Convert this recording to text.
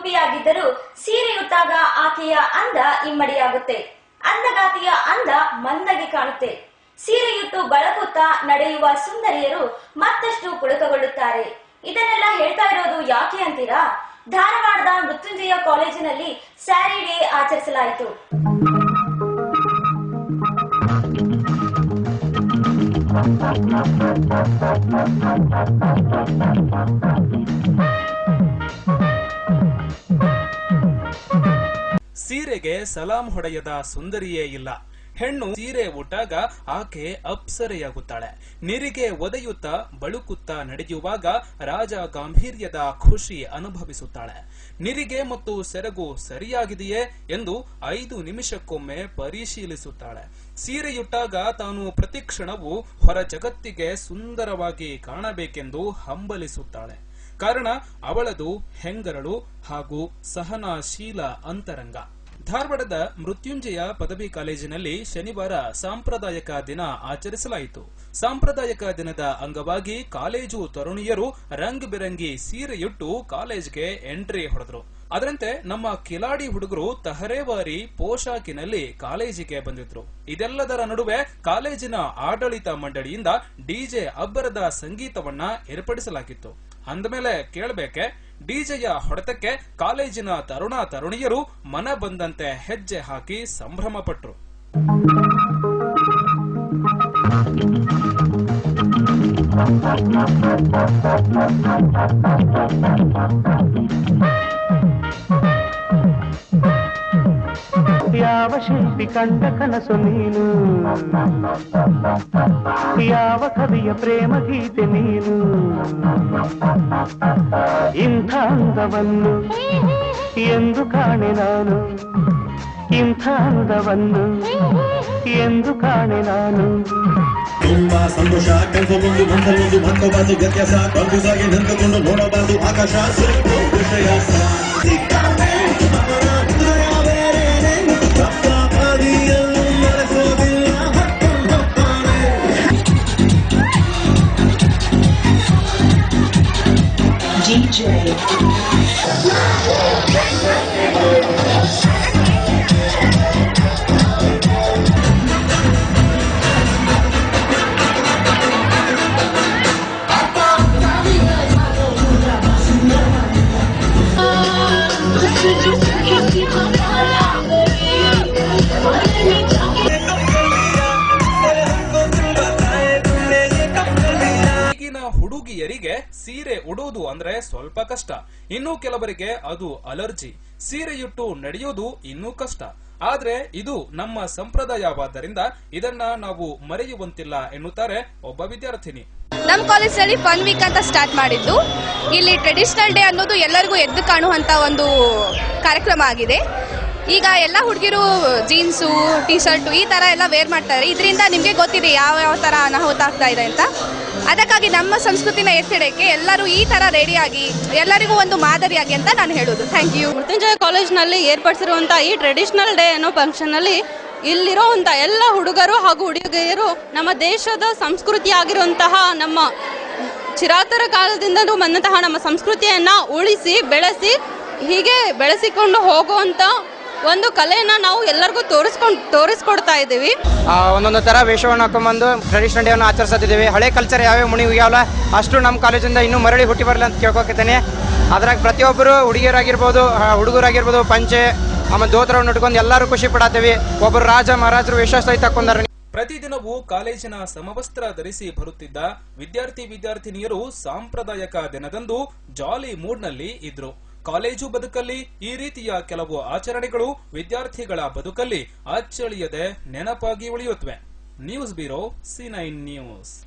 ದುಂಬಿಯಾಗಿದ್ದರೂ ಸೀರೆಯುಟ್ಟಾಗ ಆಕೆಯ ಅಂದ ಇಮ್ಮಡಿಯಾಗುತ್ತೆ. ಅಂದಗಾತಿಯ ಅಂದ ಮಂದಗೆ ಕಾಣುತ್ತೆ. ಸೀರೆಯುಟ್ಟು ಬಳಕುತ್ತಾ ನಡೆಯುವ ಸುಂದರಿಯರು ಮತ್ತಷ್ಟು ಪುಳಕಗೊಳ್ಳುತ್ತಾರೆ. ಇದನ್ನೆಲ್ಲ ಹೇಳ್ತಾ ಇರೋದು ಯಾಕೆ ಅಂತೀರಾ? ಧಾರವಾಡದ ಮೃತ್ಯುಂಜಯ ಕಾಲೇಜಿನಲ್ಲಿ ಸ್ಯಾರಿ ಡೇ ಆಚರಿಸಲಾಯಿತು. ಸೀರೆಗೆ ಸಲಾಂ ಹೊಡೆಯದ ಸುಂದರಿಯೇ ಇಲ್ಲ. ಹೆಣ್ಣು ಸೀರೆ ಉಟ್ಟಾಗ ಆಕೆ ಅಪ್ಸರೆಯಾಗುತ್ತಾಳೆ. ನಿರಿಗೆ ಒದೆಯುತ್ತಾ ಬಳುಕುತ್ತಾ ನಡೆಯುವಾಗ ರಾಜ ಗಾಂಭೀರ್ಯದ ಖುಷಿ ಅನುಭವಿಸುತ್ತಾಳೆ. ನಿರಿಗೆ ಮತ್ತು ಸೆರಗು ಸರಿಯಾಗಿದೆಯೇ ಎಂದು 5 ನಿಮಿಷಕ್ಕೊಮ್ಮೆ ಪರಿಶೀಲಿಸುತ್ತಾಳೆ. ಸೀರೆಯುಟ್ಟಾಗ ತಾನು ಪ್ರತಿಕ್ಷಣವೂ ಹೊರ ಜಗತ್ತಿಗೆ ಸುಂದರವಾಗಿ ಕಾಣಬೇಕೆಂದು ಹಂಬಲಿಸುತ್ತಾಳೆ. ಕಾರಣ ಅವಳದು ಹೆಂಗರಳು ಹಾಗೂ ಸಹನಾಶೀಲ ಅಂತರಂಗ. ಧಾರವಾಡದ ಮೃತ್ಯುಂಜಯ ಪದವಿ ಕಾಲೇಜಿನಲ್ಲಿ ಶನಿವಾರ ಸಾಂಪ್ರದಾಯಿಕ ದಿನ ಆಚರಿಸಲಾಯಿತು. ಸಾಂಪ್ರದಾಯಿಕ ದಿನದ ಅಂಗವಾಗಿ ಕಾಲೇಜು ತರುಣಿಯರು ರಂಗ್ ಬಿರಂಗಿ ಸೀರೆಯುಟ್ಟು ಕಾಲೇಜ್ಗೆ ಎಂಟ್ರಿ ಹೊಡೆದರು. ಅದರಂತೆ ನಮ್ಮ ಕಿಲಾಡಿ ಹುಡುಗರು ತಹರೇವಾರಿ ಪೋಷಾಕಿನಲ್ಲಿ ಕಾಲೇಜಿಗೆ ಬಂದಿದ್ರು. ಇದೆಲ್ಲದರ ನಡುವೆ ಕಾಲೇಜಿನ ಆಡಳಿತ ಮಂಡಳಿಯಿಂದ ಡಿಜೆ ಅಬ್ಬರದ ಸಂಗೀತವನ್ನ ಏರ್ಪಡಿಸಲಾಗಿತ್ತು. ಅಂದಮೇಲೆ ಕೇಳಬೇಕೆ, ಡಿಜೆಯ ಹೊಡೆತಕ್ಕೆ ಕಾಲೇಜಿನ ತರುಣ ತರುಣಿಯರು ಮನ ಬಂದಂತೆ ಹೆಜ್ಜೆ ಹಾಕಿ ಸಂಭ್ರಮ ಪಟ್ರು. ಯಾವ ಶಿಲ್ಪಿ ಕಂಡ ಕನಸು ನೀನು, ಯಾವ ಕವಿಯ ಪ್ರೇಮ ಗೀತೆ ನೀನು, ಇಂಥ ಅಂದವನ್ನು ಎಂದು ಕಾಣೆ ನಾನು, ಇಂಥ ಅಂದವನ್ನು ಎಂದು ಕಾಣೆ ನಾನು. ತುಂಬಾ ಸಂತೋಷ, ಕನಸೊಂದು ಮಂದಲೊಂದು ಮಂದವಾದ ವ್ಯತ್ಯಾಸ, ಕನಸಾಗಿ ನಿಂತುಕೊಂಡು ನೋಡಬಾರದು ಆಕಾಶ. ವಿಷಯ ಹುಡುಗಿಯರಿಗೆ ಸೀರೆ ಉಡುವುದು ಅಂದ್ರೆ ಸ್ವಲ್ಪ ಕಷ್ಟ. ಇನ್ನು ಕೆಲವರಿಗೆ ಅದು ಅಲರ್ಜಿ. ಸೀರೆಯುಟ್ಟು ನಡೆಯೋದು ಇನ್ನೂ ಕಷ್ಟ. ಆದ್ರೆ ಇದು ನಮ್ಮ ಸಂಪ್ರದಾಯವಾದ್ದರಿಂದ ಇದನ್ನ ನಾವು ಮರೆಯುವಂತಿಲ್ಲ ಎನ್ನುತ್ತಾರೆ ಒಬ್ಬ ವಿದ್ಯಾರ್ಥಿನಿ. ನಮ್ಮ ಕಾಲೇಜಲ್ಲಿ ಫನ್ ವೀಕ್ ಅಂತ ಸ್ಟಾರ್ಟ್ ಮಾಡಿದ್ದು. ಇಲ್ಲಿ ಟ್ರೆಡಿಷನಲ್ ಡೇ ಅನ್ನೋದು ಎಲ್ಲರಿಗೂ ಎದ್ದು ಕಾಣುವಂತ ಒಂದು ಕಾರ್ಯಕ್ರಮ ಆಗಿದೆ. ಈಗ ಎಲ್ಲ ಹುಡುಗಿರು ಜೀನ್ಸು, ಟಿ ಶರ್ಟು ಈ ತರ ಎಲ್ಲ ವೇರ್ ಮಾಡ್ತಾರೆ. ಇದರಿಂದ ನಿಮಗೆ ಗೊತ್ತಿದೆ ಯಾವ ಯಾವ ತರ ಅನಾಹುತ ಆಗ್ತಾ ಇದೆ ಅಂತ. ಅದಕ್ಕಾಗಿ ನಮ್ಮ ಸಂಸ್ಕೃತಿನ ಎತ್ತಿಡಕ್ಕೆ ಎಲ್ಲರೂ ಈ ತರ ರೆಡಿಯಾಗಿ ಎಲ್ಲರಿಗೂ ಒಂದು ಮಾದರಿಯಾಗಿ ಅಂತ ನಾನು ಹೇಳೋದು. Thank you. ಮೃತ್ಯುಂಜಯ ಕಾಲೇಜ್ನಲ್ಲಿ ಏರ್ಪಡಿಸಿರುವಂಥ ಈ ಟ್ರೆಡಿಷನಲ್ ಡೇ ಅನ್ನೋ ಫಂಕ್ಷನ್ನಲ್ಲಿ ಇಲ್ಲಿರೋವಂಥ ಎಲ್ಲ ಹುಡುಗರು ಹಾಗೂ ಹುಡುಗಿಯರು ನಮ್ಮ ದೇಶದ ಸಂಸ್ಕೃತಿ ಆಗಿರುವಂತಹ ನಮ್ಮ ಚಿರಾತರ ಕಾಲದಿಂದಲೂ ಬಂದಂತಹ ನಮ್ಮ ಸಂಸ್ಕೃತಿಯನ್ನು ಉಳಿಸಿ ಬೆಳೆಸಿ ಹೀಗೆ ಬೆಳೆಸಿಕೊಂಡು ಹೋಗುವಂಥ ಒಂದು ಕಲೆಯನ್ನು ನಾವು ಎಲ್ಲರಿಗೂ ತೋರಿಸ್ಕೊಡ್ತಾ ಇದ್ದೀವಿ. ಒಂದೊಂದು ಥರ ವೇಷವನ್ನು ಹಾಕೊಂಡ್ಬಂದು ಟ್ರೆಡಿಷನಲ್ ಡೇವನ್ನು ಆಚರಿಸ್ತಿದ್ದೀವಿ. ಹಳೆ ಕಲ್ಚರ್ ಯಾವ್ಯಾವ ಮುಣಿಯಾವಲ್ಲ ಅಷ್ಟು ನಮ್ಮ ಕಾಲೇಜಿಂದ ಇನ್ನೂ ಮರಳಿ ಹುಟ್ಟಿ ಬರಲಿ ಅಂತ ಕೇಳ್ಕೊಳ್ತೇನೆ. ಅದ್ರಾಗ ಪ್ರತಿಯೊಬ್ಬರು ಹುಡುಗಿಯರಾಗಿರ್ಬೋದು ಹುಡುಗರಾಗಿರ್ಬೋದು ಪಂಚೆ ಆಮೇಲೆ ದೋತ್ರವನ್ನು ಉಟ್ಕೊಂಡು ಎಲ್ಲರೂ ಖುಷಿ ಪಡಾತೀವಿ. ಒಬ್ಬರು ರಾಜ ಮಹಾರಾಜರು ವೇಷ ಸಹಿತ ಹಾಕೊಂಡಾರ. ಪ್ರತಿದಿನವೂ ಕಾಲೇಜಿನ ಸಮವಸ್ತ್ರ ಧರಿಸಿ ಬರುತ್ತಿದ್ದ ವಿದ್ಯಾರ್ಥಿನಿಯರು ಸಾಂಪ್ರದಾಯಿಕ ದಿನದಂದು ಜಾಲಿ ಮೂಡ್ನಲ್ಲಿ ಇದ್ರು. ಕಾಲೇಜು ಬದುಕಲ್ಲಿ ಈ ರೀತಿಯ ಕೆಲವು ಆಚರಣೆಗಳು ವಿದ್ಯಾರ್ಥಿಗಳ ಬದುಕಲ್ಲಿ ಅಚ್ಚಳಿಯದೆ ನೆನಪಾಗಿ ಉಳಿಯುತ್ತವೆ. News bureau, C9 news.